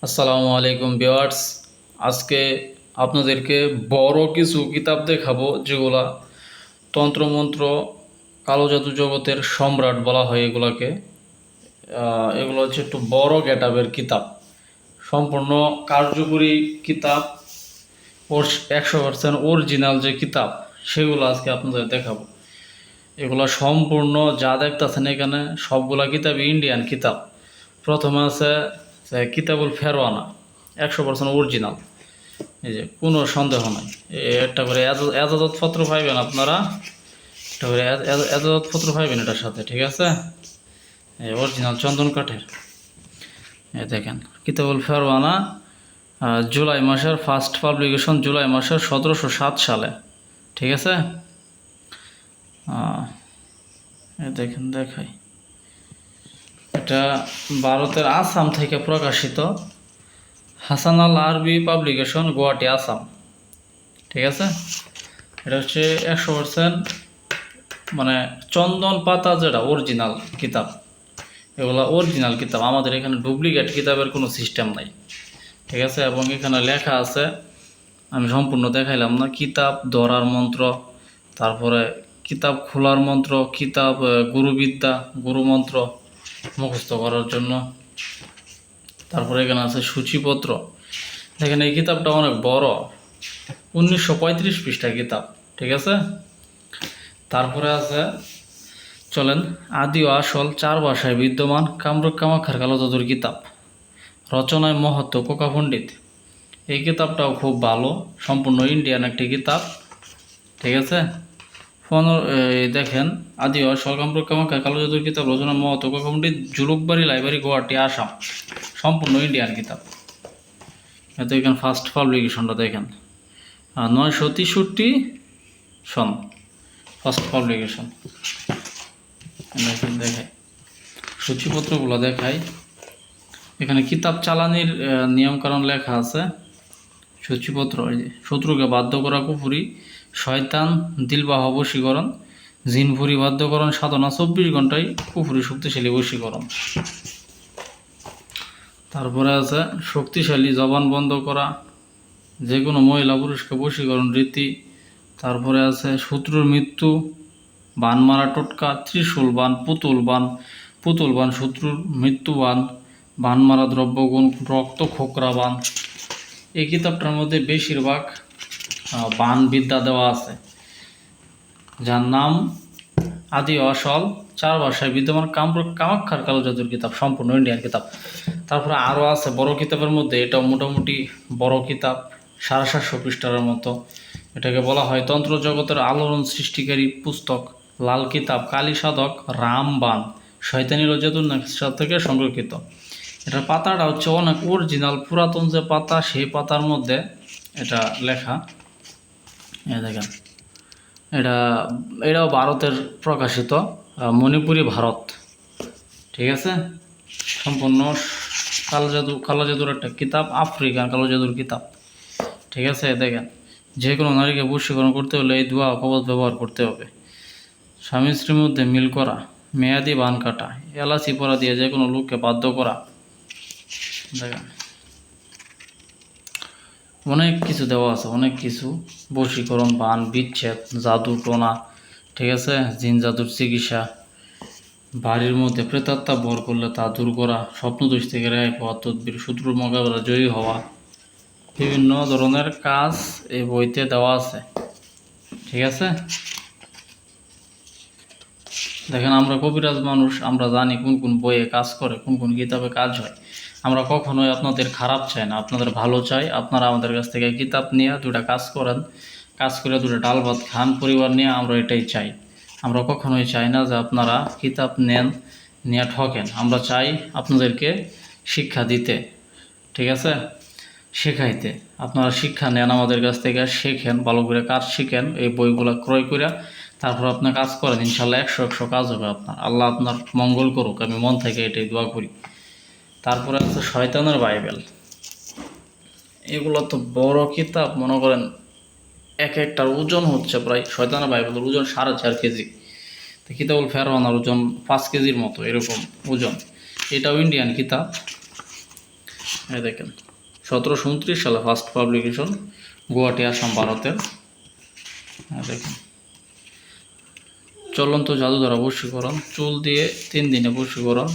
আসসালামু আলাইকুম ভিউয়ার্স। আজকে আপনাদেরকে বড় কিছু কিতাব দেখাবো যেগুলা তন্ত্রমন্ত্র, কালো জাদু জগতের সম্রাট বলা হয় এগুলাকে। এগুলো হচ্ছে একটু বড় গেটআপের কিতাব, সম্পূর্ণ কার্যকরী কিতাব। ওর 100% অরিজিনাল যে কিতাব সেগুলো আজকে আপনাদের দেখাবো। এগুলো সম্পূর্ণ যা দেখতেছেন এখানে সবগুলা কিতাবই ইন্ডিয়ান কিতাব। প্রথমে আছে কিতাবুল ফেরওয়ানা, 100% অরিজিনাল। এই যে কোনো সন্দেহ নাই। একটা করে এজাজতপত্র পাইবেন আপনারা, একটা করে এজাজতপত্র পাইবেন এটার সাথে, ঠিক আছে? অরিজিনাল চন্দন কাঠের। দেখেন কিতাবুল ফেরওয়ানা, জুলাই মাসের ফার্স্ট পাবলিকেশন, জুলাই মাসের 1707 সালে, ঠিক আছে? দেখেন দেখাই, এটা ভারতের আসাম থেকে প্রকাশিত, হাসান আল আরবি পাবলিকেশন, গুয়াহাটি, আসাম, ঠিক আছে? এটা হচ্ছে 100% মানে চন্দন পাতা যেটা অরিজিনাল কিতাব। এগুলো অরিজিনাল কিতাব, আমাদের এখানে ডুপ্লিকেট কিতাবের কোনো সিস্টেম নাই, ঠিক আছে? এবং এখানে লেখা আছে, আমি সম্পূর্ণ দেখাইলাম না, কিতাব ধরার মন্ত্র, তারপরে কিতাব খোলার মন্ত্র, কিতাব গুরুবিদ্যা, গুরুমন্ত্র মুখস্থ করার জন্য। তারপরে এখানে আছে সূচিপত্র। দেখেন এই কিতাবটা অনেক বড়, 1935 পৃষ্ঠার কিতাব, ঠিক আছে? তারপরে আছে, চলেন, আদি ও আসল 4 ভাষায় বিদ্যমান কামরূপ কামাখ্যার কালো জাদুর কিতাব, রচনায় মহত্ব কোকা পণ্ডিত। এই কিতাবটাও খুব ভালো, সম্পূর্ণ ইন্ডিয়ান একটি কিতাব, ঠিক আছে? দেখেন, আদি ও আসল কামরূপ কামাখ্যার কালো জাদুর কিতাব, রচনা মহত্ব কোকা পণ্ডিত, জুলুকবাড়ি লাইব্রেরি, গুয়াহাটি, আসাম, সম্পূর্ণ ইন্ডিয়ান কিতাব। এতে এখানে ফার্স্ট পাবলিকেশনটা দেখেন, 963 সন, ফার্স্ট পাবলিকেশন। দেখাই সূচিপত্রগুলো দেখাই, এখানে কিতাব চালানির নিয়মকানুন লেখা আছে। সূচিপত্র, এই যে শত্রুকে বাধ্য করা কুফুরি, শয়তান দিলবাহ বশীকরণ, জিনভুরি বাধ্যকরণ সাধনা, 24 ঘন্টায় কুফুরি শক্তিশালী বশীকরণ। তারপরে আছে শক্তিশালী জবান বন্ধ করা, যে কোনো মহিলা পুরুষকে বশীকরণ রীতি। তারপরে আছে শত্রুর মৃত্যু, বান মারা টোটকা, ত্রিশূল বান, পুতুল বান শত্রুর মৃত্যু বান, বান মারা দ্রব্যগুণ, রক্ত খোকরা বান। এই কিতাবটার মধ্যে বেশিরভাগ বান বিদ্যা দেওয়া আছে, যার নাম আদি আসল 4 ভাষায় বিদ্যমান কামাখ্যার কালো জাদুর কিতাব, সম্পূর্ণ ইন্ডিয়ান কিতাব। তারপরে আরও আছে বড় কিতাবের মধ্যে, এটাও মোটামুটি বড় কিতাব, 750 পৃষ্ঠার মতো। এটাকে বলা হয় তন্ত্র জগতের আলোড়ন সৃষ্টিকারী পুস্তক, লাল কিতাব, কালী সাধক রামবান, শয়তানি রজাতুন্নেসা থেকে সংরক্ষিত। এটার পাতাটা হচ্ছে অনেক অরিজিনাল, পুরাতন যে পাতা সেই পাতার মধ্যে এটা লেখা। দেখেন, এটাও ভারতের প্রকাশিত, মণিপুরি, ভারত, ঠিক আছে? সম্পূর্ণ কালো জাদুর একটা কিতাব, আফ্রিকান কালো জাদুর কিতাব, ঠিক আছে? দেখেন, যে কোনো নারীকে বশীকরণ করতে হলে এই দোয়া কবচ ব্যবহার করতে হবে। স্বামী স্ত্রীর মধ্যে মিল করা, মেয়াদি বান কাটা, এলাচি পরা দিয়ে যে কোনো লোককে বাধ্য করা। দেখেন অনেক কিছু দেওয়া আছে, অনেক কিছু, বশীকরণ, বান বিচ্ছেদ, জাদু টোনা, ঠিক আছে? জিন জাদুর চিকিৎসা, বাড়ির মধ্যে প্রেতাত্মা ভর করলে তা দূর করা, স্বপ্নদোষ থেকে রেহাই পাওয়া, তদবির, শত্রুর মোকাবেলা জয়ী হওয়া, বিভিন্ন ধরনের কাজ এই বইতে দেওয়া আছে, ঠিক আছে? দেখেন, আমরা কবিরাজ মানুষ, আমরা জানি কোন কোন বইয়ে কাজ করে, কোন কোন কিতাবে কাজ হয়। আমরা কখনোই আপনাদের খারাপ চাই না, আপনাদের ভালো চাই। আপনারা আমাদের কাছ থেকে কিতাব নিয়ে 2টা কাজ করেন, কাজ করে 2টা ডাল ভাত খান পরিবার নিয়ে, আমরা এটাই চাই। আমরা কখনোই চাই না যে আপনারা কিতাব নেন, নিয়ে ঠকেন। আমরা চাই আপনাদেরকে শিক্ষা দিতে, ঠিক আছে? শেখাইতে। আপনারা শিক্ষা নেন আমাদের কাছ থেকে, শেখেন, ভালো করে কাজ শিখেন, এই বইগুলো ক্রয় করে তারপর আপনি কাজ করেন, ইনশাল্লাহ 100 কাজ হবে আপনার। আল্লাহ আপনার মঙ্গল করুক, আমি মন থেকে এটাই দোয়া করি। তারপরে আছে শয়তানের বাইবেল। এগুলো তো বড় কিতাব, মনে করেন এক একটার ওজন হচ্ছে প্রায়, শয়তানের বাইবেলের ওজন 4.5 কেজি, তো কিতাবুল ফেরওয়ানার ওজন 5 কেজির মতো, এরকম ওজন। এটাও ইন্ডিয়ান কিতাব। এই দেখেন 1729 সালে ফার্স্ট পাবলিকেশন, গুয়াহাটি আসাম, ভারতের। দেখেন চলন্ত জাদু দ্বারা বশীকরণ, চুল দিয়ে 3 দিনে বশীকরণ,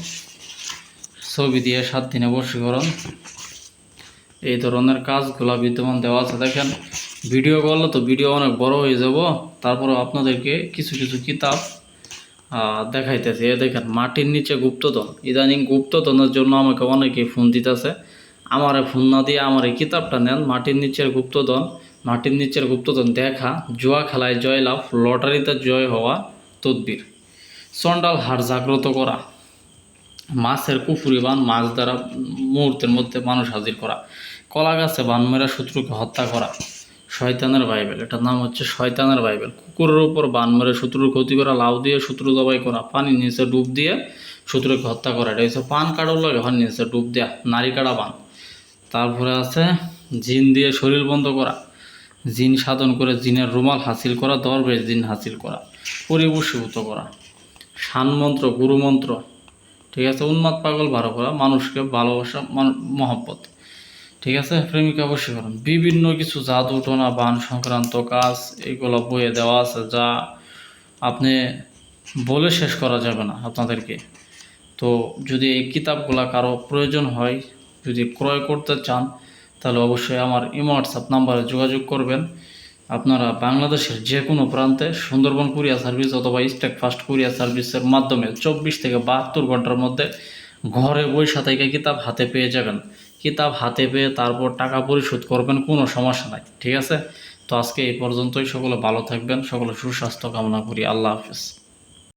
ছবি দিয়ে 7 দিনে বশীকরণ, এই ধরনের কাজগুলো বিদ্যমান দেওয়া আছে। দেখেন ভিডিও করলে তো ভিডিও অনেক বড় হয়ে যাব, তারপরে আপনাদেরকে কিছু কিছু কিতাব দেখাইতেছে। এ দেখেন মাটির নিচে গুপ্তধন। ইদানিং গুপ্তধনের জন্য আমাকে অনেকে ফোন দিতেছে। আমারে ফোন না দিয়ে আমার এই কিতাবটা নেন, মাটির নিচের গুপ্তধন। মাটির নিচের গুপ্তধন দেখা, জুয়া খেলায় জয়লাভ, লটারিতে জয় হওয়া তদবির, চণ্ডাল হাড় জাগ্রত করা, মাছের কুফুরি বান, মাছ দ্বারা মুহূর্তের মধ্যে মানুষ হাজির করা, কলা গাছে বান মেরা শত্রুকে হত্যা করা, শয়তানের বাইবেল, এটার নাম হচ্ছে শয়তানের বাইবেল। কুকুরের উপর বান মেরে শত্রুর ক্ষতি করা, লাউ দিয়ে শত্রু জবাই করা, পানির নিচে ডুব দিয়ে শত্রুকে হত্যা করা, এটা হচ্ছে পান কাটার লাগে পানির নিচে ডুব দেওয়া, নারী কাটা বান। তারপরে আছে জিন দিয়ে শরীর বন্ধ করা, জিন সাধন করে জিনের রুমাল হাসিল করা, দরবেশ জিন হাসিল করা, পরিবশীভূত করা, শানমন্ত্র, গুরুমন্ত্র, ঠিক আছে, উন্মাদ পাগল ভালো করা, মানুষকে ভালোবাসা, মহব্বত, ঠিক আছে, প্রেমিকা বশীকরণ, বিভিন্ন কিছু জাদু টোনা বান সংক্রান্ত কাজ এগুলো বইয়ে দেওয়া আছে, যা আপনি বলে শেষ করা যাবে না আপনাদেরকে। তো যদি এই কিতাবগুলো কারো প্রয়োজন হয়, যদি ক্রয় করতে চান, তাহলে অবশ্যই আমার ইমো হোয়াটসঅ্যাপ নাম্বারে যোগাযোগ করবেন। আপনারা বাংলাদেশের যে কোনো প্রান্তে সুন্দরবন কুরিয়ার সার্ভিস অথবা স্টেক ফাস্ট কুরিয়ার সার্ভিসের মাধ্যমে 24 থেকে 72 ঘন্টার মধ্যে ঘরে বসে থেকে কিতাব হাতে পেয়ে যাবেন। কিতাব হাতে পেয়ে তারপর টাকা পরিশোধ করবেন, কোনো সমস্যা নাই, ঠিক আছে। তো আজকে এই পর্যন্তই। সকলে ভালো থাকবেন, সকলে সুস্বাস্থ্য কামনা করি। আল্লাহ হাফেজ।